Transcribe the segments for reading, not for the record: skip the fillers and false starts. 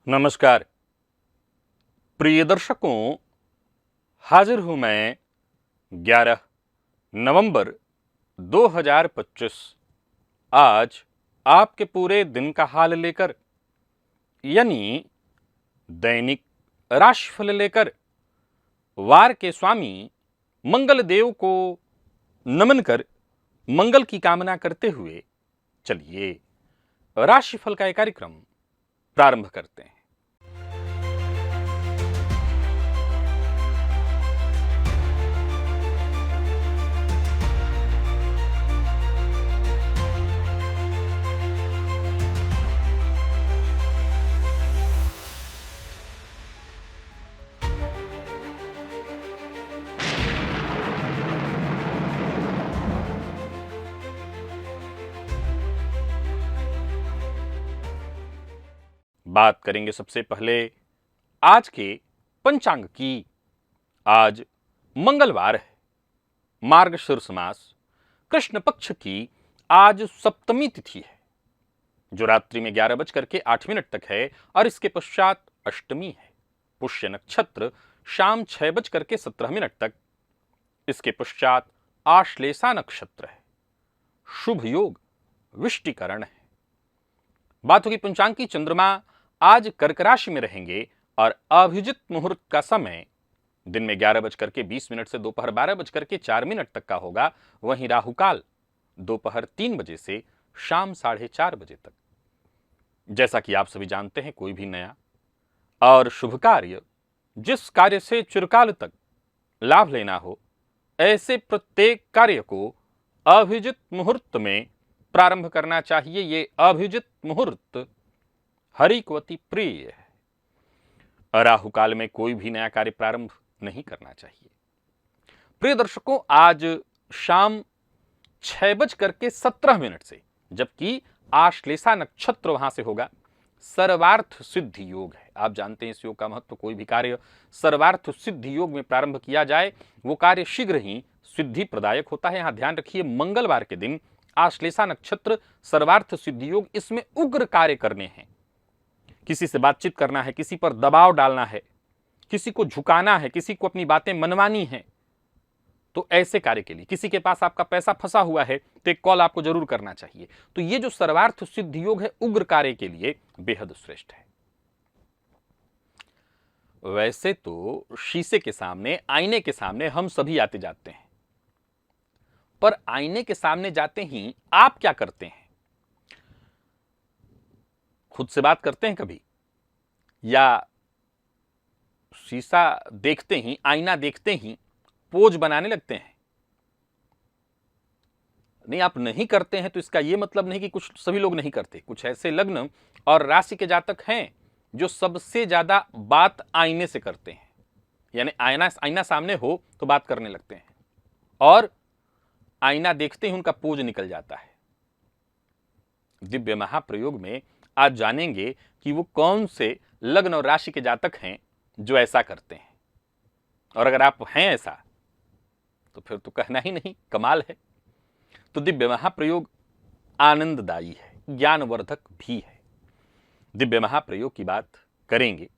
नमस्कार प्रिय दर्शकों, हाजिर हूं मैं 11 नवंबर 2025 आज आपके पूरे दिन का हाल लेकर, यानी दैनिक राशिफल लेकर वार के स्वामी मंगल देव को नमन कर मंगल की कामना करते हुए चलिए राशिफल का एक कार्यक्रम प्रारंभ करते हैं। बात करेंगे सबसे पहले आज के पंचांग की। आज मंगलवार है, मार्गशीर्ष मास कृष्ण पक्ष की आज सप्तमी तिथि है, जो रात्रि में 11:08 तक है और इसके पश्चात अष्टमी है। पुष्य नक्षत्र शाम 6:17 तक, इसके पश्चात आश्लेषा नक्षत्र है। शुभ योग विष्टिकरण है। बात होगी पंचांग की। चंद्रमा आज कर्क राशि में रहेंगे और अभिजित मुहूर्त का समय दिन में 11:20 से दोपहर 12:04 तक का होगा। वहीं राहुकाल दोपहर 3 बजे से शाम 4:30 बजे तक। जैसा कि आप सभी जानते हैं, कोई भी नया और शुभ कार्य, जिस कार्य से चिरकाल तक लाभ लेना हो, ऐसे प्रत्येक कार्य को अभिजित मुहूर्त में प्रारंभ करना चाहिए। ये अभिजित मुहूर्त हरिकवती प्रिय है। राहुकाल में कोई भी नया कार्य प्रारंभ नहीं करना चाहिए। प्रिय दर्शकों, आज शाम 6:17 से, जबकि आश्लेषा नक्षत्र वहां से होगा, सर्वार्थ सिद्धि योग है। आप जानते हैं इस योग का महत्व। कोई भी कार्य सर्वार्थ सिद्धि योग में प्रारंभ किया जाए, वो कार्य शीघ्र ही सिद्धि प्रदायक होता है। यहां ध्यान रखिए, मंगलवार के दिन आश्लेषा नक्षत्र, सर्वार्थ सिद्धि योग, इसमें उग्र कार्य करने हैं। किसी से बातचीत करना है, किसी पर दबाव डालना है, किसी को झुकाना है, किसी को अपनी बातें मनवानी है, तो ऐसे कार्य के लिए, किसी के पास आपका पैसा फंसा हुआ है तो एक कॉल आपको जरूर करना चाहिए। तो ये जो सर्वार्थ सिद्धि योग है, उग्र कार्य के लिए बेहद श्रेष्ठ है। वैसे तो शीशे के सामने, आईने के सामने हम सभी आते जाते हैं, पर आईने के सामने जाते ही आप क्या करते हैं? खुद से बात करते हैं कभी, या शीशा देखते ही, आईना देखते ही पोज बनाने लगते हैं? नहीं, आप नहीं करते हैं तो इसका यह मतलब नहीं कि कुछ सभी लोग नहीं करते। कुछ ऐसे लग्न और राशि के जातक हैं जो सबसे ज्यादा बात आईने से करते हैं, यानी आईना सामने हो तो बात करने लगते हैं, और आईना देखते ही उनका पोज निकल जाता है। दिव्य महाप्रयोग में आज जानेंगे कि वो कौन से लग्न और राशि के जातक हैं जो ऐसा करते हैं। और अगर आप हैं ऐसा, तो फिर तो कहना ही नहीं, कमाल है। तो दिव्य महाप्रयोग आनंददायी है, ज्ञानवर्धक भी है। दिव्य महाप्रयोग की बात करेंगे,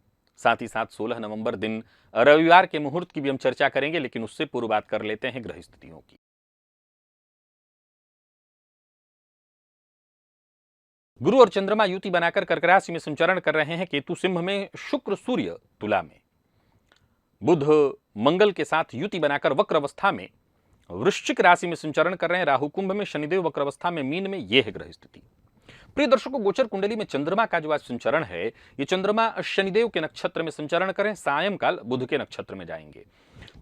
साथ ही साथ 16 नवंबर दिन रविवार के मुहूर्त की भी हम चर्चा करेंगे, लेकिन उससे पूर्व बात कर लेते हैं ग्रह स्थितियों की। गुरु और चंद्रमा युति बनाकर कर्क राशि में संचरण कर रहे हैं। केतु सिंह में, शुक्र सूर्य तुला में, बुध मंगल के साथ युति बनाकर वक्र अवस्था में वृश्चिक राशि में संचरण कर रहे हैं। राहु कुंभ में, शनिदेव वक्र अवस्था में मीन में। यह है ग्रह स्थिति। प्रिय दर्शकों, गोचर कुंडली में चंद्रमा का जो आज संचरण है, ये चंद्रमा शनिदेव के नक्षत्र में संचरण करें, सायंकाल बुध के नक्षत्र में जाएंगे।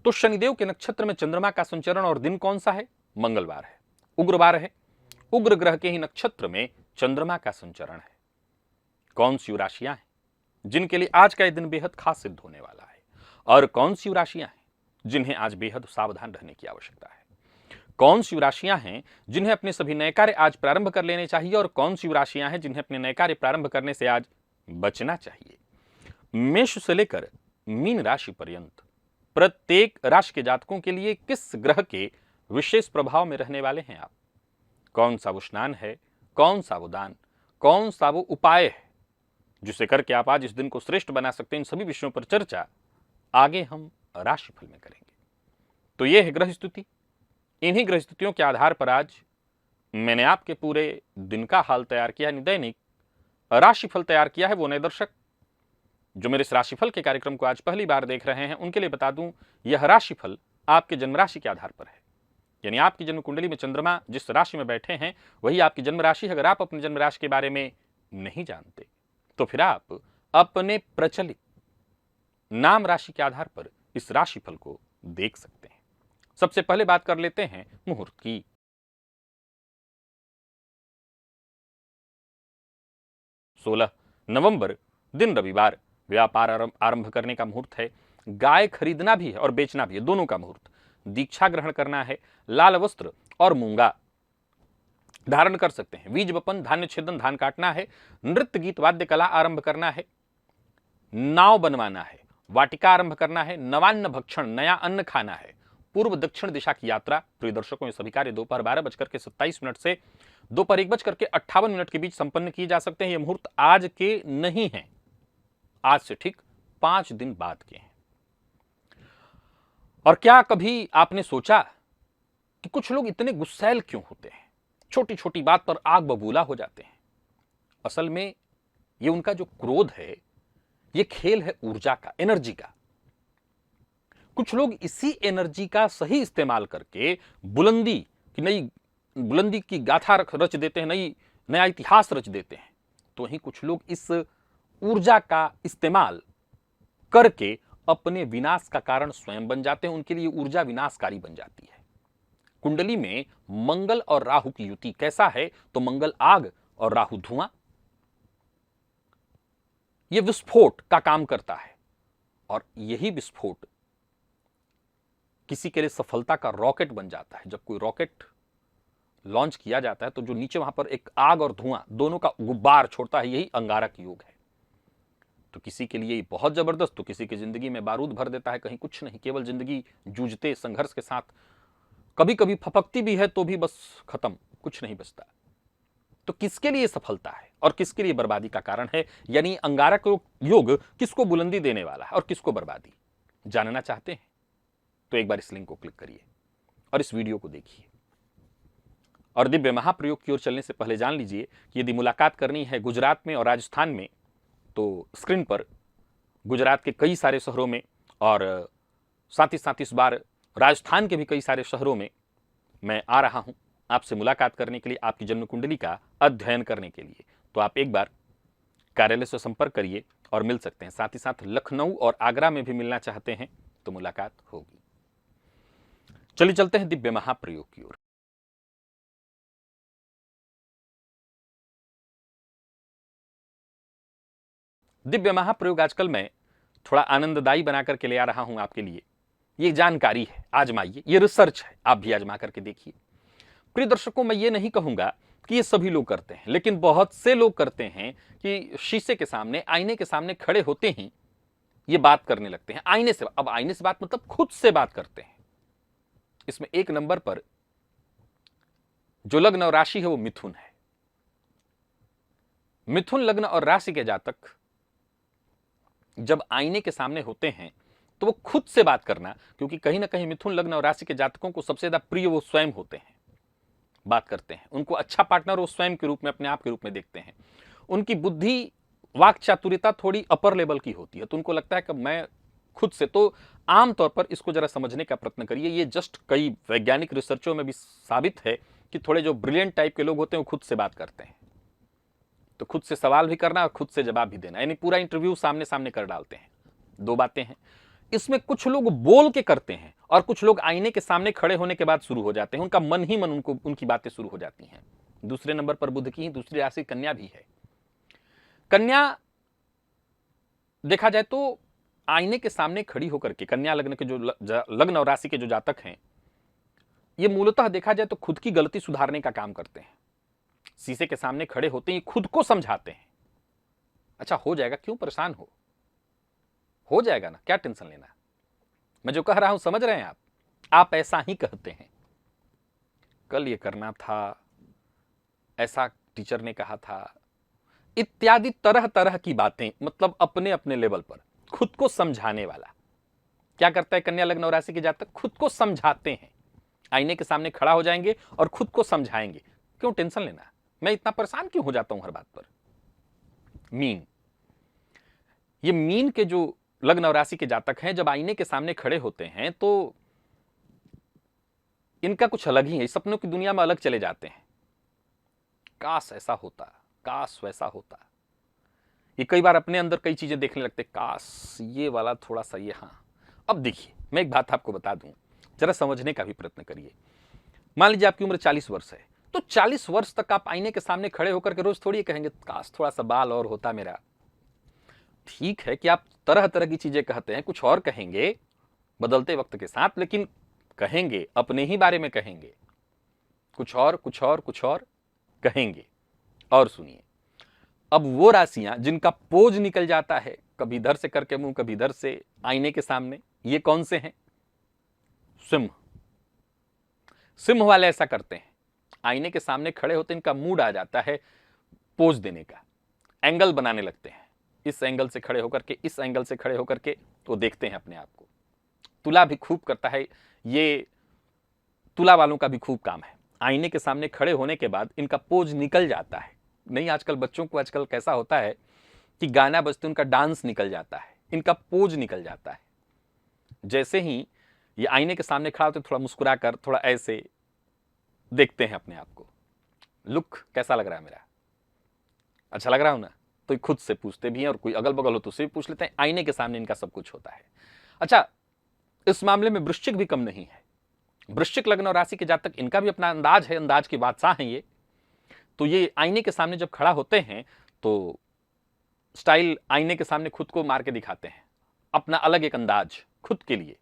तो शनिदेव के नक्षत्र में चंद्रमा का संचरण, और दिन कौन सा है? मंगलवार है, उग्रवार है। उग्र ग्रह के ही नक्षत्र में चंद्रमा का संचरण है। कौन सी राशियां हैं जिनके लिए आज का यह दिन बेहद खास सिद्ध होने वाला है, और कौन सी राशियां हैं जिन्हें आज बेहद सावधान रहने की आवश्यकता है? कौन सी राशियां हैं जिन्हें अपने सभी नए कार्य आज प्रारंभ कर लेने चाहिए, और कौन सी राशियां हैं जिन्हें अपने नए कार्य प्रारंभ करने से आज बचना चाहिए? मेष से लेकर मीन राशि पर्यंत प्रत्येक राशि के जातकों के लिए किस ग्रह के विशेष प्रभाव में रहने वाले हैं आप? कौन सा वो स्नान है, कौन सा वो दान, कौन सा वो उपाय है जिसे करके आप आज इस दिन को श्रेष्ठ बना सकते हैं। इन सभी विषयों पर चर्चा आगे हम राशिफल में करेंगे। तो यह है ग्रह स्थिति। इन्हीं ग्रह स्थितियों के आधार पर आज मैंने आपके पूरे दिन का हाल तैयार किया है, दैनिक राशिफल तैयार किया है। वो नए दर्शक जो मेरे इस राशिफल के कार्यक्रम को आज पहली बार देख रहे हैं, उनके लिए बता दूं, यह राशिफल आपके जन्म राशि के आधार पर है। यानी आपकी जन्म कुंडली में चंद्रमा जिस राशि में बैठे हैं वही आपकी जन्म राशि है। अगर आप अपने जन्म राशि के बारे में नहीं जानते तो फिर आप अपने प्रचलित नाम राशि के आधार पर इस राशिफल को देख सकते हैं। सबसे पहले बात कर लेते हैं मुहूर्त की। सोलह नवंबर दिन रविवार, व्यापार आरंभ करने का मुहूर्त है। गाय खरीदना भी है और बेचना भी है, दोनों का मुहूर्त। दीक्षा ग्रहण करना है। लाल वस्त्र और मूंगा धारण कर सकते हैं। बीज वपन, धान्य छेदन, धान काटना है। नृत्य गीत वाद्य कला आरंभ करना है। नाव बनवाना है। वाटिका आरंभ करना है। नवान्न भक्षण, नया अन्न खाना है। पूर्व दक्षिण दिशा की यात्रा। प्रिय दर्शकों, ये सभी कार्य दोपहर 12:27 से दोपहर 1:58 के बीच संपन्न किए जा सकते हैं। ये मुहूर्त आज के नहीं है, आज से ठीक 5 दिन बाद के हैं। और क्या कभी आपने सोचा कि कुछ लोग इतने गुस्सैल क्यों होते हैं, छोटी छोटी बात पर आग बबूला हो जाते हैं? असल में ये उनका जो क्रोध है, ये खेल है ऊर्जा का, एनर्जी का। कुछ लोग इसी एनर्जी का सही इस्तेमाल करके बुलंदी की गाथा रच देते हैं, नया इतिहास रच देते हैं। तो वहीं कुछ लोग इस ऊर्जा का इस्तेमाल करके अपने विनाश का कारण स्वयं बन जाते हैं। उनके लिए ऊर्जा विनाशकारी बन जाती है। कुंडली में मंगल और राहु की युति कैसा है? तो मंगल आग और राहु धुआं। यह विस्फोट का काम करता है और यही विस्फोट किसी के लिए सफलता का रॉकेट बन जाता है। जब कोई रॉकेट लॉन्च किया जाता है तो जो नीचे वहां पर एक आग और धुआं दोनों का गुब्बार छोड़ता है, यही अंगारक योग है। तो किसी के लिए बहुत जबरदस्त, तो किसी की जिंदगी में बारूद भर देता है। कहीं कुछ नहीं, केवल जिंदगी जूझते संघर्ष के साथ, कभी कभी फपकती भी है तो भी बस खत्म, कुछ नहीं बचता। तो किसके लिए सफलता है और किसके लिए बर्बादी का कारण है? यानी अंगारक योग किसको बुलंदी देने वाला है और किसको बर्बादी? जानना चाहते हैं तो एक बार इस लिंक को क्लिक करिए और इस वीडियो को देखिए। और दिव्य महाप्रयोग की ओर चलने से पहले जान लीजिए कि यदि मुलाकात करनी है गुजरात में और राजस्थान में, तो स्क्रीन पर गुजरात के कई सारे शहरों में और साथ ही इस बार राजस्थान के भी कई सारे शहरों में मैं आ रहा हूं आपसे मुलाकात करने के लिए, आपकी जन्म कुंडली का अध्ययन करने के लिए। तो आप एक बार कार्यालय से संपर्क करिए और मिल सकते हैं। साथ ही साथ लखनऊ और आगरा में भी मिलना चाहते हैं तो मुलाकात होगी। चलिए चलते हैं दिव्य महाप्रयोग की ओर। दिव्य महाप्रयोग आजकल मैं थोड़ा आनंददायी बना करके ले आ रहा हूं आपके लिए। ये जानकारी है, आजमाइए, ये रिसर्च है, आप भी आजमा करके देखिए। प्रिय दर्शकों, मैं ये नहीं कहूंगा कि ये सभी लोग करते हैं, लेकिन बहुत से लोग करते हैं कि शीशे के सामने, आईने के सामने खड़े होते ही ये बात करने लगते हैं। आईने से, अब आईने से बात मतलब खुद से बात करते हैं। इसमें 1 नंबर पर जो लग्न और राशि है वो मिथुन है। मिथुन लग्न और राशि के जातक जब आईने के सामने होते हैं तो वो खुद से बात करना, क्योंकि कहीं ना कहीं मिथुन लग्न और राशि के जातकों को सबसे ज्यादा प्रिय वो स्वयं होते हैं, बात करते हैं। उनको अच्छा पार्टनर वो स्वयं के रूप में, अपने आप के रूप में देखते हैं। उनकी बुद्धि, वाक चातुर्यता थोड़ी अपर लेवल की होती है, तो उनको लगता है कि मैं खुद से। तो आमतौर पर इसको जरा समझने का प्रयत्न करिए। ये जस्ट कई वैज्ञानिक रिसर्चों में भी साबित है कि थोड़े जो ब्रिलियंट टाइप के लोग होते हैं वो खुद से बात करते हैं। तो खुद से सवाल भी करना और खुद से जवाब भी देना, यानी पूरा इंटरव्यू सामने सामने कर डालते हैं। 2 बातें हैं इसमें। कुछ लोग बोल के करते हैं और कुछ लोग आईने के सामने खड़े होने के बाद शुरू हो जाते हैं। उनका मन ही मन उनकी बातें शुरू हो जाती हैं। दूसरे नंबर पर बुध की ही दूसरी राशि कन्या भी है। कन्या देखा जाए तो आईने के सामने खड़ी होकर के, कन्या लग्न के जो लग्न और राशि के जो जातक हैं, ये मूलतः देखा जाए तो खुद की गलती सुधारने का काम करते हैं। शीशे के सामने खड़े होते ही खुद को समझाते हैं, अच्छा हो जाएगा, क्यों परेशान हो जाएगा ना, क्या टेंशन लेना। मैं जो कह रहा हूं समझ रहे हैं आप ऐसा ही कहते हैं। कल ये करना था, ऐसा टीचर ने कहा था, इत्यादि तरह तरह की बातें, मतलब अपने अपने लेवल पर खुद को समझाने वाला। क्या करता है कन्या लग्न और राशि के जातक? खुद को समझाते हैं, आईने के सामने खड़ा हो जाएंगे और खुद को समझाएंगे। क्यों टेंशन लेना, मैं इतना परेशान क्यों हो जाता हूं हर बात पर। मीन, ये मीन के जो लग्न और राशि के जातक हैं, जब आईने के सामने खड़े होते हैं तो इनका कुछ अलग ही है, सपनों की दुनिया में अलग चले जाते हैं। काश ऐसा होता, काश वैसा होता। ये कई बार अपने अंदर कई चीजें देखने लगते, काश ये वाला थोड़ा सा ये। हाँ, अब देखिए मैं एक बात आपको बता दूं, जरा समझने का भी प्रयत्न करिए। मान लीजिए आपकी उम्र 40 वर्ष है, तो 40 वर्ष तक आप आईने के सामने खड़े होकर के रोज थोड़ी कहेंगे काश थोड़ा सा बाल और होता मेरा। ठीक है कि आप तरह तरह की चीजें कहते हैं, कुछ और कहेंगे बदलते वक्त के साथ, लेकिन कहेंगे अपने ही बारे में कहेंगे, कुछ और कुछ और कुछ और कहेंगे। और सुनिए, अब वो राशियां जिनका पोज निकल जाता है, कभी इधर से करके मुंह कभी इधर से आईने के सामने, ये कौन से हैं? सिंह। सिंह वाले ऐसा करते हैं, आईने के सामने खड़े होते इनका मूड आ जाता है पोज देने का, एंगल बनाने लगते हैं, इस एंगल से खड़े होकर के, इस एंगल से खड़े होकर के तो देखते हैं अपने आप को। तुला भी खूब करता है ये, तुला वालों का भी खूब काम है, आईने के सामने खड़े होने के बाद इनका पोज निकल जाता है। नहीं, आजकल बच्चों को आजकल कैसा होता है कि गाना बजते उनका डांस निकल जाता है, इनका पोज निकल जाता है। जैसे ही ये आईने के सामने खड़ा होते थोड़ा मुस्कुरा कर, थोड़ा ऐसे देखते हैं अपने आप को, लुक कैसा लग रहा है मेरा, अच्छा लग रहा हूं ना? तो खुद से पूछते भी हैं, और कोई अगल बगल हो तो उससे भी पूछ लेते हैं। आईने के सामने इनका सब कुछ होता है। अच्छा, इस मामले में वृश्चिक भी कम नहीं है। वृश्चिक लग्न और राशि के जातक, इनका भी अपना अंदाज है, अंदाज के बादशाह हैं ये। तो ये आईने के सामने जब खड़ा होते हैं तो स्टाइल आईने के सामने खुद को मार के दिखाते हैं, अपना अलग एक अंदाज खुद के लिए।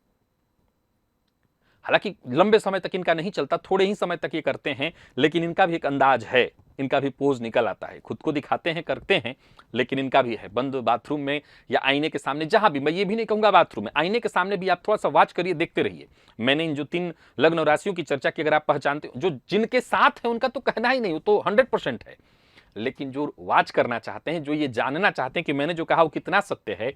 हालांकि लंबे समय तक इनका नहीं चलता, थोड़े ही समय तक ये करते हैं, लेकिन इनका भी एक अंदाज है, इनका भी पोज निकल आता है, खुद को दिखाते हैं, करते हैं, लेकिन इनका भी है। बंद बाथरूम में या आईने के सामने, जहां भी, मैं ये भी नहीं कहूंगा बाथरूम में, आईने के सामने भी आप थोड़ा सा वॉच करिए, देखते रहिए। मैंने इन जो 3 लग्न और राशियों की चर्चा की, अगर आप पहचानते हो, जो जिनके साथ है उनका तो कहना ही नहीं, वो तो 100% है। लेकिन जो वॉच करना चाहते हैं, जो ये जानना चाहते हैं कि मैंने जो कहा वो कितना सत्य है,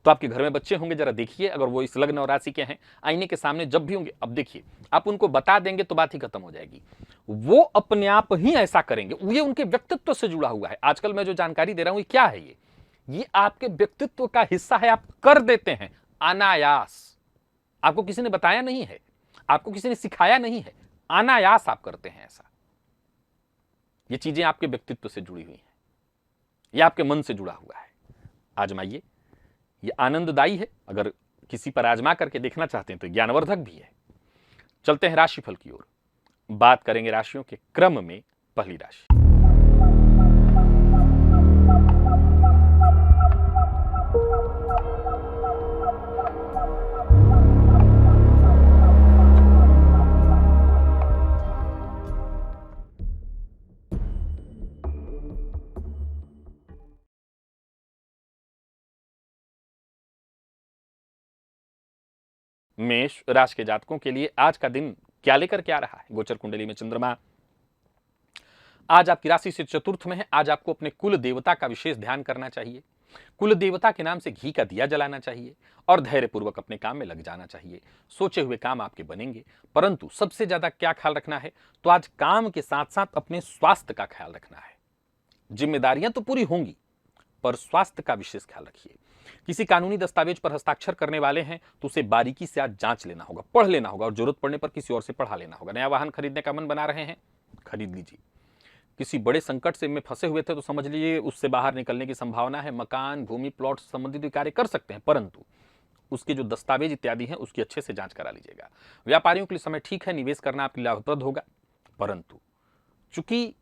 तो आपके घर में बच्चे होंगे, जरा देखिए, अगर वो इस लग्न और राशि के हैं, आईने के सामने जब भी होंगे, अब देखिए, आप उनको बता देंगे तो बात ही खत्म हो जाएगी। वो अपने आप ही ऐसा करेंगे, ये उनके व्यक्तित्व से जुड़ा हुआ है। आजकल मैं जो जानकारी दे रहा हूं, ये क्या है? ये आपके व्यक्तित्व का हिस्सा है, आप कर देते हैं अनायास। आपको किसी ने बताया नहीं है, आपको किसी ने सिखाया नहीं है, अनायास आप करते हैं ऐसा। ये चीजें आपके व्यक्तित्व से जुड़ी हुई हैं, ये आपके मन से जुड़ा हुआ है। आजमाइए, ये आनंददायी है। अगर किसी पर आजमा करके देखना चाहते हैं तो ज्ञानवर्धक भी है। चलते हैं राशिफल की ओर, बात करेंगे राशियों के क्रम में। पहली राशि, मेष राशि के जातकों के लिए आज का दिन क्या लेकर के आ रहा है? गोचर कुंडली में चंद्रमा आज आपकी राशि से चतुर्थ में है। आज आपको अपने कुल देवता का विशेष ध्यान करना चाहिए, कुल देवता के नाम से घी का दिया जलाना चाहिए और धैर्यपूर्वक अपने काम में लग जाना चाहिए। सोचे हुए काम आपके बनेंगे, परंतु सबसे ज्यादा क्या ख्याल रखना है? तो आज काम के साथ साथ अपने स्वास्थ्य का ख्याल रखना है। जिम्मेदारियां तो पूरी होंगी, पर स्वास्थ्य का विशेष ख्याल रखिए। किसी कानूनी दस्तावेज पर हस्ताक्षर करने वाले हैं तो उसे बारीकी से आज जांच लेना होगा, पढ़ लेना होगा, और जरूरत पड़ने पर किसी और से पढ़ा लेना होगा। नया वाहन खरीदने का मन बना रहे हैं, खरीद लीजिए। किसी बड़े संकट से में फंसे हुए थे तो समझ लीजिए उससे बाहर निकलने की संभावना है। मकान, भूमि, प्लॉट से संबंधित कार्य कर सकते हैं, परंतु उसके जो दस्तावेज इत्यादि हैं उसकी अच्छे से जांच करा लीजिएगा। व्यापारियों के लिए समय ठीक है, निवेश करना आपके लाभप्रद होगा, परंतु चूंकि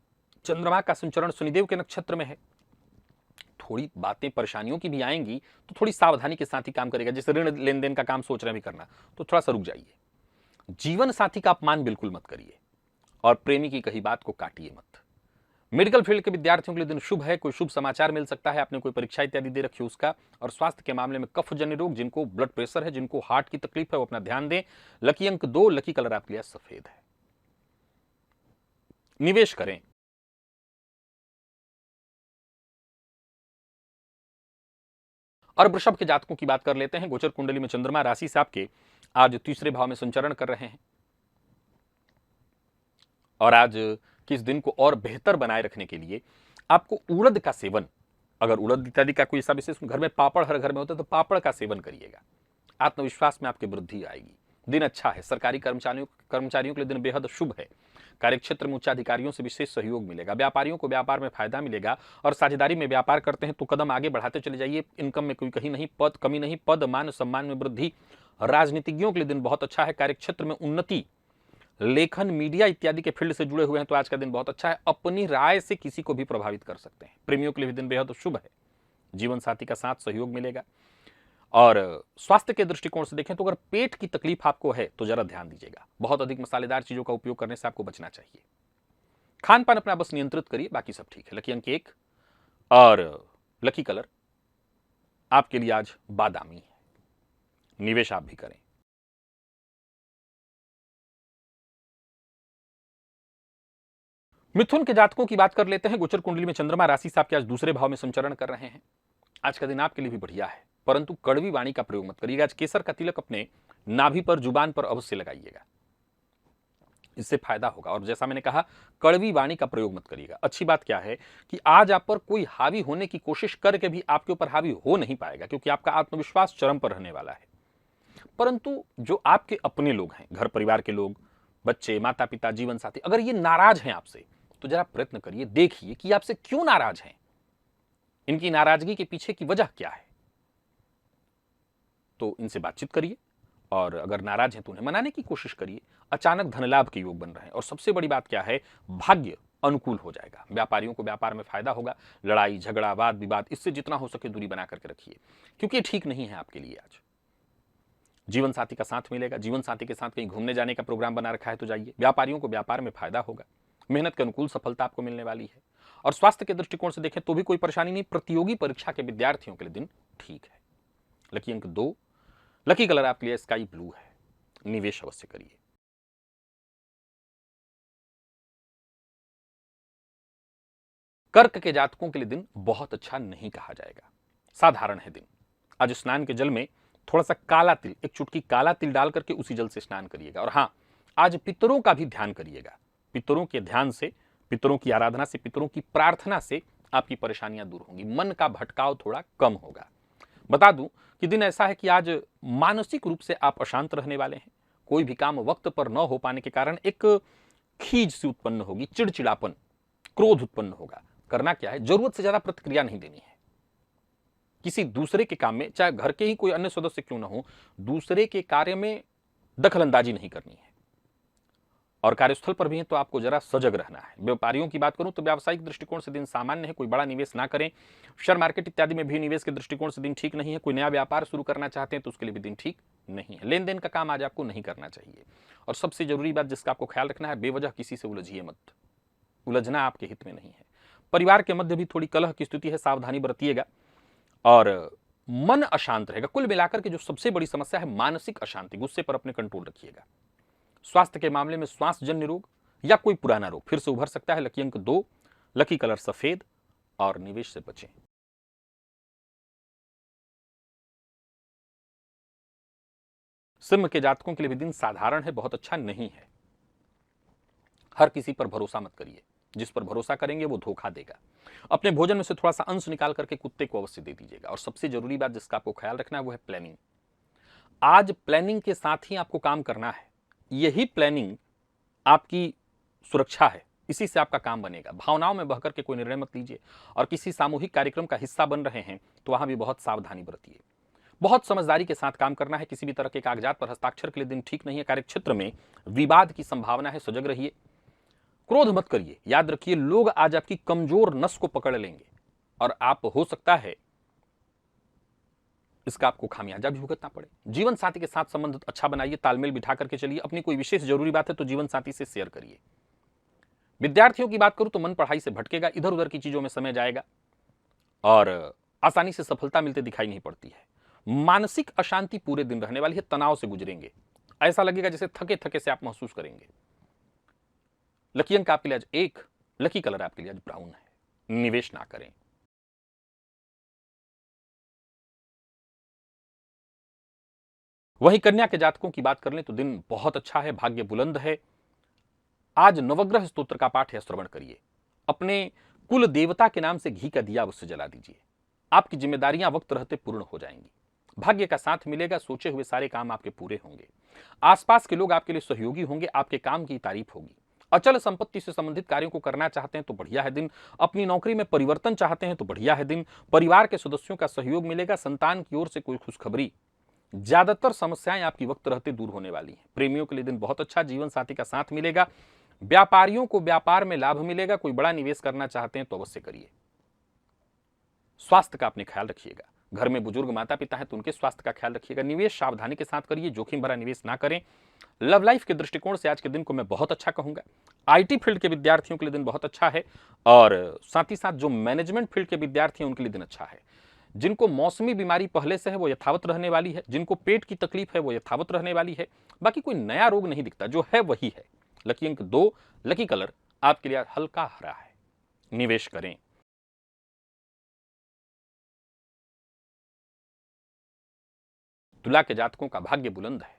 चंद्रमा का संचरण शनिदेव के नक्षत्र में है, थोड़ी बातें परेशानियों की भी आएंगी, तो थोड़ी सावधानी के साथ ही काम करेगा। जैसे ऋण लेन देन का काम सोच रहे भी करना, तो थोड़ा सा रुक जाइए। जीवन साथी का अपमान बिल्कुल मत करिए, और प्रेमी की कही बात को काटिए मत। मेडिकल फील्ड के विद्यार्थियों के लिए दिन शुभ है, कोई शुभ समाचार मिल सकता है, आपने कोई परीक्षा इत्यादि दे रखी उसका। और स्वास्थ्य के मामले में कफ जन्य रोग, जिनको ब्लड प्रेशर है, जिनको हार्ट की तकलीफ है, वो अपना ध्यान दें। लकी अंक 2, लकी कलर आपके लिए सफेद है। निवेश करें और वृषभ के जातकों की बात कर लेते हैं। गोचर कुंडली में चंद्रमा राशि से आपके आज तीसरे भाव में संचरण कर रहे हैं और आज के इस दिन को और बेहतर बनाए रखने के लिए आपको उड़द का सेवन, अगर उड़द इत्यादि का कोई ऐसा विशेष घर में पापड़ हर घर में होता है तो पापड़ का सेवन करिएगा। आत्मविश्वास में आपकी वृद्धि आएगी। दिन अच्छा है। सरकारी कर्मचारियों के लिए दिन बेहद शुभ है। कार्यक्षेत्र में उच्चाधिकारियों से विशेष सहयोग मिलेगा। व्यापारियों को व्यापार में फायदा मिलेगा और साझेदारी में व्यापार करते हैं तो कदम आगे बढ़ाते चले जाइए। इनकम में कोई कहीं नहीं, पद कमी नहीं, पद मान सम्मान में वृद्धि। राजनीतिज्ञों के लिए दिन बहुत अच्छा है। कार्यक्षेत्र में उन्नति, लेखन, मीडिया इत्यादि के फील्ड से जुड़े हुए हैं तो आज का दिन बहुत अच्छा है। अपनी राय से किसी को भी प्रभावित कर सकते हैं। प्रेमियों के लिए भी दिन बेहद शुभ है। जीवन साथी का साथ सहयोग मिलेगा। और स्वास्थ्य के दृष्टिकोण से देखें तो अगर पेट की तकलीफ आपको है तो जरा ध्यान दीजिएगा। बहुत अधिक मसालेदार चीजों का उपयोग करने से आपको बचना चाहिए। खान पान अपना बस नियंत्रित करिए, बाकी सब ठीक है। लकी अंक 1 और लकी कलर आपके लिए आज बादामी है। निवेश आप भी करें। मिथुन के जातकों की बात कर लेते हैं। गोचर कुंडली में चंद्रमा राशि से आपके आज दूसरे भाव में संचरण कर रहे हैं। आज का दिन आपके लिए भी बढ़िया है, परंतु कड़वी वाणी का प्रयोग मत करिएगा। आज केसर का तिलक अपने नाभि पर, जुबान पर अवश्य लगाइएगा, इससे फायदा होगा। और जैसा मैंने कहा, कड़वी वाणी का प्रयोग मत करिएगा। अच्छी बात क्या है कि आज आप पर कोई हावी होने की कोशिश करके भी आपके ऊपर हावी हो नहीं पाएगा, क्योंकि आपका आत्मविश्वास चरम पर रहने वाला है। परंतु जो आपके अपने लोग हैं, घर परिवार के लोग, बच्चे, माता पिता, जीवन साथी, अगर ये नाराज हैं आपसे तो जरा प्रयत्न करिए, देखिए कि आपसे क्यों नाराज हैं, इनकी नाराजगी के पीछे की वजह क्या है। तो इनसे बातचीत करिए और अगर नाराज हैं तो उन्हें मनाने की कोशिश करिए। अचानक धन लाभ के योग बन रहे हैं और सबसे बड़ी बात क्या है, भाग्य अनुकूल हो जाएगा। व्यापारियों को व्यापार में फायदा होगा। लड़ाई झगड़ा वाद विवाद इससे जितना हो सके दूरी बना करके रखिए, क्योंकि ये ठीक नहीं है आपके लिए। आज जीवन साथी का साथ मिलेगा। जीवन साथी के साथ कहीं घूमने जाने का प्रोग्राम बना रखा है तो जाइए। व्यापारियों को व्यापार में फायदा होगा। मेहनत के अनुकूल सफलता आपको मिलने वाली है। और स्वास्थ्य के दृष्टिकोण से देखें तो भी कोई परेशानी नहीं। प्रतियोगी परीक्षा के विद्यार्थियों के लिए दिन ठीक है। लकी अंक 2, लकी कलर आपके लिए स्काई ब्लू है। निवेश अवश्य करिए। कर्क के जातकों के लिए दिन बहुत अच्छा नहीं कहा जाएगा, साधारण है दिन। आज स्नान के जल में थोड़ा सा काला तिल, एक चुटकी काला तिल डाल करके उसी जल से स्नान करिएगा। और हां, आज पितरों का भी ध्यान करिएगा। पितरों के ध्यान से, पितरों की आराधना से, पितरों की प्रार्थना से आपकी परेशानियां दूर होंगी। मन का भटकाव थोड़ा कम होगा। बता दूं कि दिन ऐसा है कि आज मानसिक रूप से आप अशांत रहने वाले हैं। कोई भी काम वक्त पर न हो पाने के कारण एक खीज सी उत्पन्न होगी, चिड़चिड़ापन, क्रोध उत्पन्न होगा। करना क्या है, जरूरत से ज्यादा प्रतिक्रिया नहीं देनी है। किसी दूसरे के काम में, चाहे घर के ही कोई अन्य सदस्य क्यों ना हो, दूसरे के कार्य में दखलंदाजी नहीं करनी है। और कार्यस्थल पर भी है तो आपको जरा सजग रहना है। व्यापारियों की बात करूं तो व्यावसायिक दृष्टिकोण से दिन सामान्य है। कोई बड़ा निवेश ना करें। शेयर मार्केट इत्यादि में भी निवेश के दृष्टिकोण से दिन ठीक नहीं है। कोई नया व्यापार शुरू करना चाहते हैं तो उसके लिए भी दिन ठीक नहीं है। लेन देन का काम आज आपको नहीं करना चाहिए। और सबसे जरूरी बात जिसका आपको ख्याल रखना है, बेवजह किसी से उलझिए मत। उलझना आपके हित में नहीं है। परिवार के मध्य भी थोड़ी कलह की स्थिति है, सावधानी बरतिएगा। और मन अशांत रहेगा। कुल मिलाकर के जो सबसे बड़ी समस्या है मानसिक अशांति, गुस्से पर अपने कंट्रोल रखिएगा। स्वास्थ्य के मामले में श्वास जन्य रोग या कोई पुराना रोग फिर से उभर सकता है। लकी अंक 2, लकी कलर सफेद और निवेश से बचें। सिंह के जातकों के लिए भी दिन साधारण है, बहुत अच्छा नहीं है। हर किसी पर भरोसा मत करिए। जिस पर भरोसा करेंगे वो धोखा देगा। अपने भोजन में से थोड़ा सा अंश निकाल करके कुत्ते को अवश्य दे दीजिएगा। और सबसे जरूरी बात जिसका आपको ख्याल रखना है वो है प्लानिंग। आज प्लानिंग के साथ ही आपको काम करना है। यही प्लानिंग आपकी सुरक्षा है, इसी से आपका काम बनेगा। भावनाओं में बहकर के कोई निर्णय मत लीजिए। और किसी सामूहिक कार्यक्रम का हिस्सा बन रहे हैं तो वहां भी बहुत सावधानी बरतिए। बहुत समझदारी के साथ काम करना है। किसी भी तरह के कागजात पर हस्ताक्षर के लिए दिन ठीक नहीं है। कार्यक्षेत्र में विवाद की संभावना है, सजग रहिए। क्रोध मत करिए। याद रखिए, लोग आज आपकी कमजोर नस को पकड़ लेंगे और आप हो सकता है इसका आपको खामियाजा भी भुगतना पड़े। जीवन साथी के साथ संबंध अच्छा बनाइए, तालमेल बिठा करके चलिए। अपनी कोई विशेष जरूरी बात है तो जीवन साथी से शेयर करिए। विद्यार्थियों की बात करूं तो मन पढ़ाई से भटकेगा, इधर उधर की चीजों में समय जाएगा और आसानी से सफलता मिलते दिखाई नहीं पड़ती है। मानसिक अशांति पूरे दिन रहने वाली है, तनाव से गुजरेंगे। ऐसा लगेगा जैसे थके थके से आप महसूस करेंगे। लकी अंक आपके लिए आज 1, लकी कलर आपके लिए आज ब्राउन है। निवेश ना करें। वहीं कन्या के जातकों की बात कर लें तो दिन बहुत अच्छा है, भाग्य बुलंद है। आज नवग्रह स्तोत्र का पाठ या श्रवण करिए। अपने कुल देवता के नाम से घी का दिया अवश्य जला दीजिए। आपकी जिम्मेदारियां वक्त रहते पूर्ण हो जाएंगी। भाग्य का साथ मिलेगा, सोचे हुए सारे काम आपके पूरे होंगे। आसपास के लोग आपके लिए सहयोगी होंगे, आपके काम की तारीफ होगी। अचल संपत्ति से संबंधित कार्यों को करना चाहते हैं तो बढ़िया है दिन। अपनी नौकरी में परिवर्तन चाहते हैं तो बढ़िया है दिन। परिवार के सदस्यों का सहयोग मिलेगा। संतान की ओर से कोई खुशखबरी। ज्यादातर समस्याएं आपकी वक्त रहते दूर होने वाली हैं। प्रेमियों के लिए दिन बहुत अच्छा, जीवन साथी का साथ मिलेगा। व्यापारियों को व्यापार में लाभ मिलेगा। कोई बड़ा निवेश करना चाहते हैं तो अवश्य करिए। स्वास्थ्य का अपने ख्याल रखिएगा। घर में बुजुर्ग माता पिता हैं तो उनके स्वास्थ्य का ख्याल रखिएगा। निवेश सावधानी के साथ करिए, जोखिम भरा निवेश ना करें। लव लाइफ के दृष्टिकोण से आज के दिन को मैं बहुत अच्छा कहूंगा। आईटी फील्ड के विद्यार्थियों के लिए दिन बहुत अच्छा है और साथ ही साथ जो मैनेजमेंट फील्ड के विद्यार्थी हैं उनके लिए दिन अच्छा है। जिनको मौसमी बीमारी पहले से है वो यथावत रहने वाली है। जिनको पेट की तकलीफ है वो यथावत रहने वाली है। बाकी कोई नया रोग नहीं दिखता, जो है वही है। लकी अंक 2, लकी कलर आपके लिए हल्का हरा है। निवेश करें। तुला के जातकों का भाग्य बुलंद है।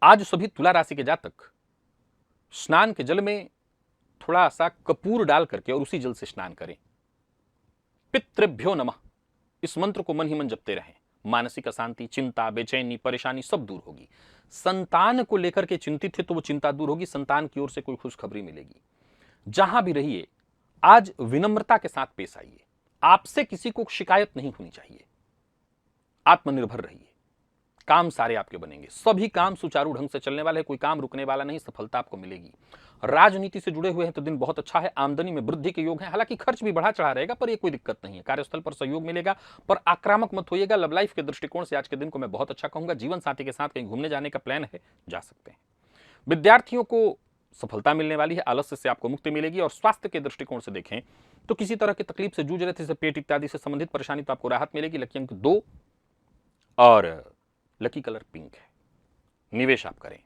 आज सभी तुला राशि के जातक स्नान के जल में थोड़ा सा कपूर डाल करके और उसी जल से स्नान करें। पितृभ्यो नमः इस मंत्र को मन ही मन जपते रहें। मानसिक अशांति, चिंता, बेचैनी, परेशानी सब दूर होगी। संतान को लेकर के चिंतित है तो वो चिंता दूर होगी। संतान की ओर से कोई खुशखबरी मिलेगी। जहां भी रहिए आज विनम्रता के साथ पेश आइए। आपसे किसी को शिकायत नहीं होनी चाहिए। आत्मनिर्भर रहिए। काम सारे आपके बनेंगे। सभी काम सुचारू ढंग से चलने वाले हैं। कोई काम रुकने वाला नहीं। सफलता आपको मिलेगी। राजनीति से जुड़े हुए हैं तो दिन बहुत अच्छा है। आमदनी में वृद्धि के योग है। हालांकि खर्च भी बढ़ा चढ़ा रहेगा पर ये कोई दिक्कत नहीं है। कार्यस्थल पर सहयोग मिलेगा पर आक्रामक मत होइएगा। लव लाइफ के दृष्टिकोण से आज के दिन को मैं बहुत अच्छा कहूंगा। जीवन साथी के साथ कहीं घूमने जाने का प्लान है, जा सकते हैं। विद्यार्थियों को सफलता मिलने वाली है। आलस्य से आपको मुक्ति मिलेगी। और स्वास्थ्य के दृष्टिकोण से देखें तो किसी तरह की तकलीफ से जूझ रहे थे, जैसे पेट इत्यादि से संबंधित परेशानी, तो आपको राहत मिलेगी। लकी अंक 2 और लकी कलर पिंक है। निवेश आप करें।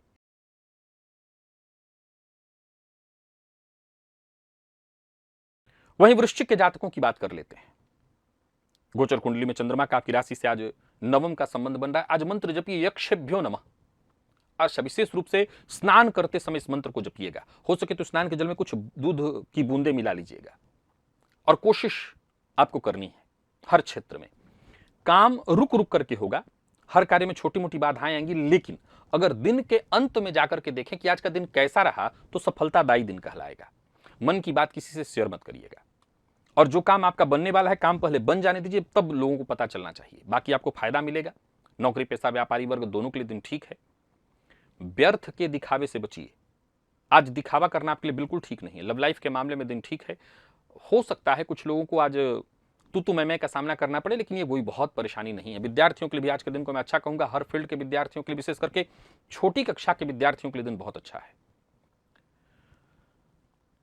वहीं वृश्चिक के जातकों की बात कर लेते हैं। गोचर कुंडली में चंद्रमा का आपकी राशि से आज नवम का संबंध बन रहा है। आज मंत्र जपिए यक्षेभ्यो नमः। आज विशेष रूप से स्नान करते समय इस मंत्र को जपिएगा। हो सके तो स्नान के जल में कुछ दूध की बूंदे मिला लीजिएगा। और कोशिश आपको करनी है हर क्षेत्र में। काम रुक रुक करके होगा। हर कार्य में छोटी मोटी बाधाएं आएंगी, लेकिन अगर दिन के अंत में जाकर के देखें कि आज का दिन कैसा रहा तो सफलतादायी दिन कहलाएगा। मन की बात किसी से शेयर मत करिएगा। और जो काम आपका बनने वाला है, काम पहले बन जाने दीजिए, तब लोगों को पता चलना चाहिए। बाकी आपको फायदा मिलेगा। नौकरी पेशा व्यापारी वर्ग दोनों के लिए दिन ठीक है। व्यर्थ के दिखावे से बचिए। आज दिखावा करना आपके लिए बिल्कुल ठीक नहीं है। लव लाइफ के मामले में दिन ठीक है। हो सकता है कुछ लोगों को आज तू मैं का सामना करना पड़े, लेकिन ये कोई बहुत परेशानी नहीं है। विद्यार्थियों के लिए भी आज के दिन को मैं अच्छा कहूंगा। हर फील्ड के विद्यार्थियों के लिए, विशेष करके छोटी कक्षा के विद्यार्थियों के लिए दिन बहुत अच्छा है।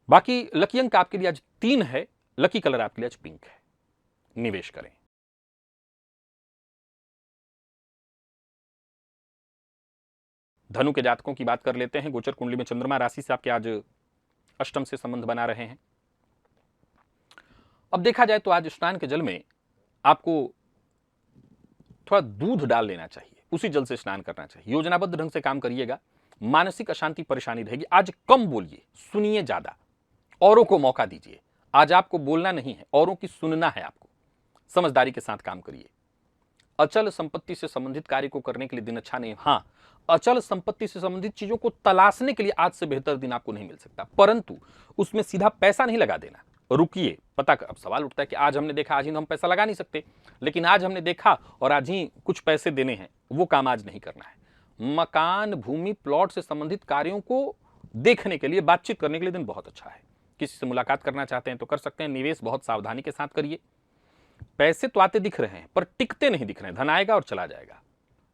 बाकी लकी अंक आपके लिए आज 3 है। लकी कलर आपके लिए आज पिंक है। निवेश करें। धनु के जातकों की बात कर लेते हैं। गोचर कुंडली में चंद्रमा राशि से आपके आज अष्टम से संबंध बना रहे हैं। अब देखा जाए तो आज स्नान के जल में आपको थोड़ा दूध डाल लेना चाहिए। उसी जल से स्नान करना चाहिए। योजनाबद्ध ढंग से काम करिएगा। मानसिक अशांति परेशानी रहेगी। आज कम बोलिए, सुनिए ज्यादा। औरों को मौका दीजिए। आज आपको बोलना नहीं है, औरों की सुनना है आपको। समझदारी के साथ काम करिए। अचल संपत्ति से संबंधित कार्य को करने के लिए दिन अच्छा नहीं। हाँ, अचल संपत्ति से संबंधित चीजों को तलाशने के लिए आज से बेहतर दिन आपको नहीं मिल सकता, परंतु उसमें सीधा पैसा नहीं लगा देना। रुकिए, पता कर। अब सवाल उठता है कि आज हमने देखा, आज ही हम पैसा लगा नहीं सकते, लेकिन आज हमने देखा और आज ही कुछ पैसे देने हैं, वो काम आज नहीं करना है। मकान, भूमि, प्लॉट से संबंधित कार्यों को देखने के लिए, बातचीत करने के लिए दिन बहुत अच्छा है। किसी से मुलाकात करना चाहते हैं तो कर सकते हैं। निवेश बहुत सावधानी के साथ करिए। पैसे तो आते दिख रहे हैं पर टिकते नहीं दिख रहे हैं। धन आएगा और चला जाएगा।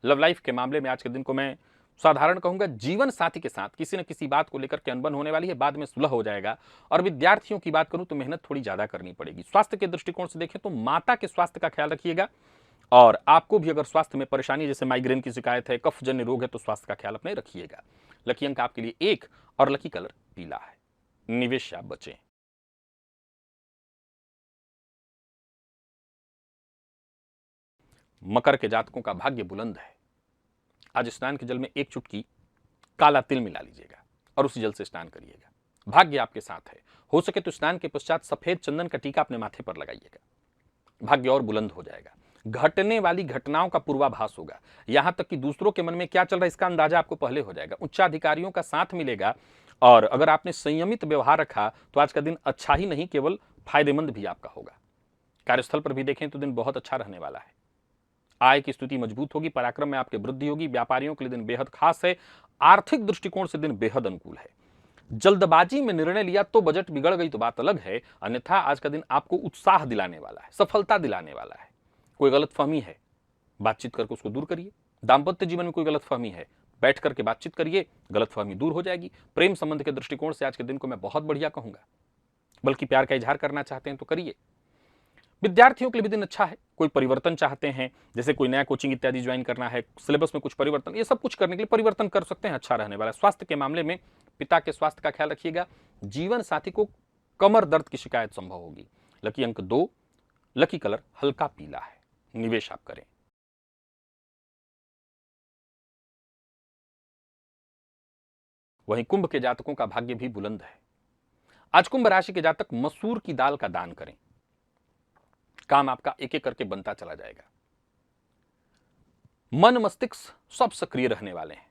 लव लाइफ के मामले में आज के दिन को मैं साधारण कहूंगा। जीवन साथी के साथ किसी न किसी बात को लेकर के अनबन होने वाली है, बाद में सुलह हो जाएगा। और विद्यार्थियों की बात करूं तो मेहनत थोड़ी ज्यादा करनी पड़ेगी। स्वास्थ्य के दृष्टिकोण से देखें तो माता के स्वास्थ्य का ख्याल रखिएगा। और आपको भी अगर स्वास्थ्य में परेशानी, जैसे माइग्रेन की शिकायत है, कफजन्य रोग है, तो स्वास्थ्य का ख्याल अपने रखिएगा। लकी अंक आपके लिए 1 और लकी कलर पीला है। निवेश से आप बचें। मकर के जातकों का भाग्य बुलंद है। आज स्नान के जल में एक चुटकी काला तिल मिला लीजिएगा और उसी जल से स्नान करिएगा। भाग्य आपके साथ है। हो सके तो स्नान के पश्चात सफेद चंदन का टीका अपने माथे पर लगाइएगा, भाग्य और बुलंद हो जाएगा। घटने वाली घटनाओं का पूर्वाभास होगा, यहां तक कि दूसरों के मन में क्या चल रहा है इसका अंदाजा आपको पहले हो जाएगा। उच्चाधिकारियों का साथ मिलेगा और अगर आपने संयमित व्यवहार रखा तो आज का दिन अच्छा ही नहीं केवल फायदेमंद भी आपका होगा। कार्यस्थल पर भी देखें तो दिन बहुत अच्छा रहने वाला है। आय की स्थिति मजबूत होगी, पराक्रम में आपके वृद्धि होगी। व्यापारियों के लिए दिन बेहद खास है। आर्थिक दृष्टिकोण से दिन बेहद अनुकूल है। जल्दबाजी में निर्णय लिया तो बजट बिगड़ गई तो बात अलग है, अन्यथा आज का दिन आपको उत्साह दिलाने वाला है, सफलता दिलाने वाला है। कोई गलतफहमी है, बातचीत करके उसको दूर करिए। दांपत्य जीवन में कोई गलतफहमी है, बैठ करके बातचीत करिए, गलतफहमी दूर हो जाएगी। प्रेम संबंध के दृष्टिकोण से आज के दिन को मैं बहुत बढ़िया कहूंगा, बल्कि प्यार का इजहार करना चाहते हैं तो करिए। विद्यार्थियों के लिए भी दिन अच्छा है। कोई परिवर्तन चाहते हैं, जैसे कोई नया कोचिंग इत्यादि ज्वाइन करना है, सिलेबस में कुछ परिवर्तन, ये सब कुछ करने के लिए परिवर्तन कर सकते हैं, अच्छा रहने वाला है। स्वास्थ्य के मामले में पिता के स्वास्थ्य का ख्याल रखिएगा। जीवन साथी को कमर दर्द की शिकायत संभव होगी। लकी अंक 2, लकी कलर हल्का पीला है। निवेश आप करें। वहीं कुंभ के जातकों का भाग्य भी बुलंद है। आज कुंभ राशि के जातक मसूर की दाल का दान करें, काम आपका एक एक करके बनता चला जाएगा। मन मस्तिष्क सब सक्रिय रहने वाले हैं।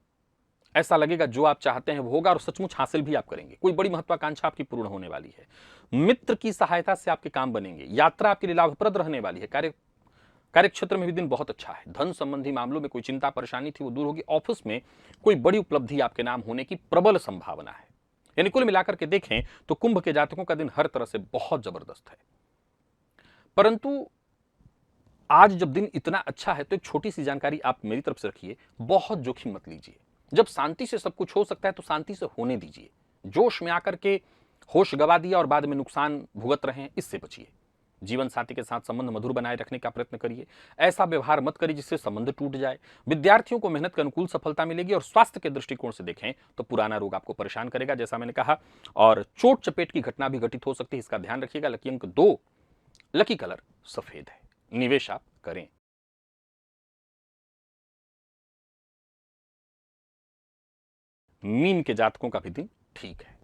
ऐसा लगेगा जो आप चाहते हैं वो होगा और सचमुच हासिल भी आप करेंगे। कोई बड़ी महत्वाकांक्षा आपकी पूर्ण होने वाली है। मित्र की सहायता से आपके काम बनेंगे। यात्रा आपके लिए लाभप्रद रहने वाली है। कार्य क्षेत्र में भी दिन बहुत अच्छा है। धन संबंधी मामलों में कोई चिंता परेशानी थी वो दूर होगी। ऑफिस में कोई बड़ी उपलब्धि आपके नाम होने की प्रबल संभावना है। यानी कुल मिलाकर के देखें तो कुंभ के जातकों का दिन हर तरह से बहुत जबरदस्त है। परंतु आज जब दिन इतना अच्छा है तो एक छोटी सी जानकारी आप मेरी तरफ से रखिए, बहुत जोखिम मत लीजिए। जब शांति से सब कुछ हो सकता है तो शांति से होने दीजिए। जोश में आकर के होश गवा दिया और बाद में नुकसान भुगत रहे हैं, इससे बचिए। जीवन साथी के साथ संबंध मधुर बनाए रखने का प्रयत्न करिए। ऐसा व्यवहार मत करिए जिससे संबंध टूट जाए। विद्यार्थियों को मेहनत के अनुकूल सफलता मिलेगी और स्वास्थ्य के दृष्टिकोण से देखें तो पुराना रोग आपको परेशान करेगा, जैसा मैंने कहा, और चोट चपेट की घटना भी घटित हो सकती है, इसका ध्यान रखिएगा। लकी अंक 2, लकी कलर सफेद है। निवेश आप करें। मीन के जातकों का भी दिन ठीक है।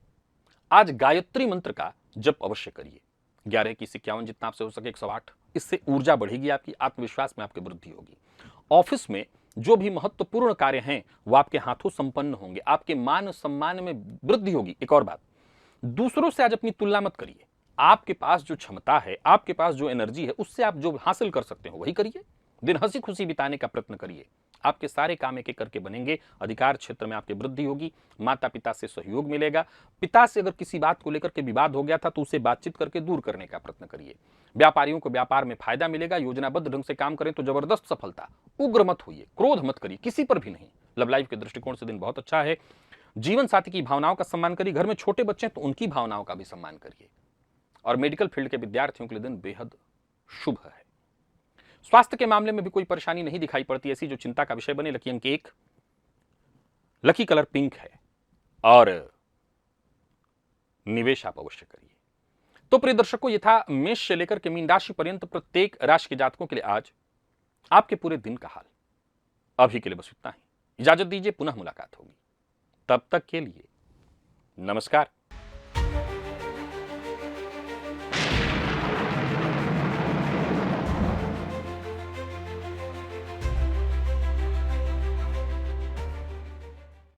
आज गायत्री मंत्र का जप अवश्य करिए। 11-21-51 जितना आपसे हो सके 108। इससे ऊर्जा बढ़ेगी, आपकी आत्मविश्वास में आपकी वृद्धि होगी। ऑफिस में जो भी महत्वपूर्ण कार्य हैं वो आपके हाथों संपन्न होंगे। आपके मान सम्मान में वृद्धि होगी। एक और बात, दूसरों से आज अपनी तुलना मत करिए। आपके पास जो क्षमता है, आपके पास जो एनर्जी है, उससे आप जो हासिल कर सकते हो वही करिए। दिन हंसी खुशी बिताने का प्रयत्न करिए। आपके सारे काम एक एक करके बनेंगे। अधिकार क्षेत्र में आपकी वृद्धि होगी। माता पिता से सहयोग मिलेगा। पिता से अगर किसी बात को लेकर के विवाद हो गया था तो उसे बातचीत करके दूर करने का प्रयत्न करिए। व्यापारियों को व्यापार में फायदा मिलेगा। योजनाबद्ध ढंग से काम करें तो जबरदस्त सफलता। उग्र मत होइए, क्रोध मत करिए, किसी पर भी नहीं। लव लाइफ के दृष्टिकोण से दिन बहुत अच्छा है। जीवन साथी की भावनाओं का सम्मान करिए। घर में छोटे बच्चे हैं तो उनकी भावनाओं का भी सम्मान करिए। और मेडिकल फील्ड के विद्यार्थियों के लिए दिन बेहद शुभ है। स्वास्थ्य के मामले में भी कोई परेशानी नहीं दिखाई पड़ती ऐसी जो चिंता का विषय बने। लकी अंक 1, लकी कलर पिंक है और निवेश आप अवश्य करिए। तो प्रिय दर्शकों, ये था मेष से लेकर के मीन राशि पर्यंत प्रत्येक राशि के जातकों के लिए आज आपके पूरे दिन का हाल। अभी के लिए बस इतना ही। इजाजत दीजिए, पुनः मुलाकात होगी। तब तक के लिए नमस्कार।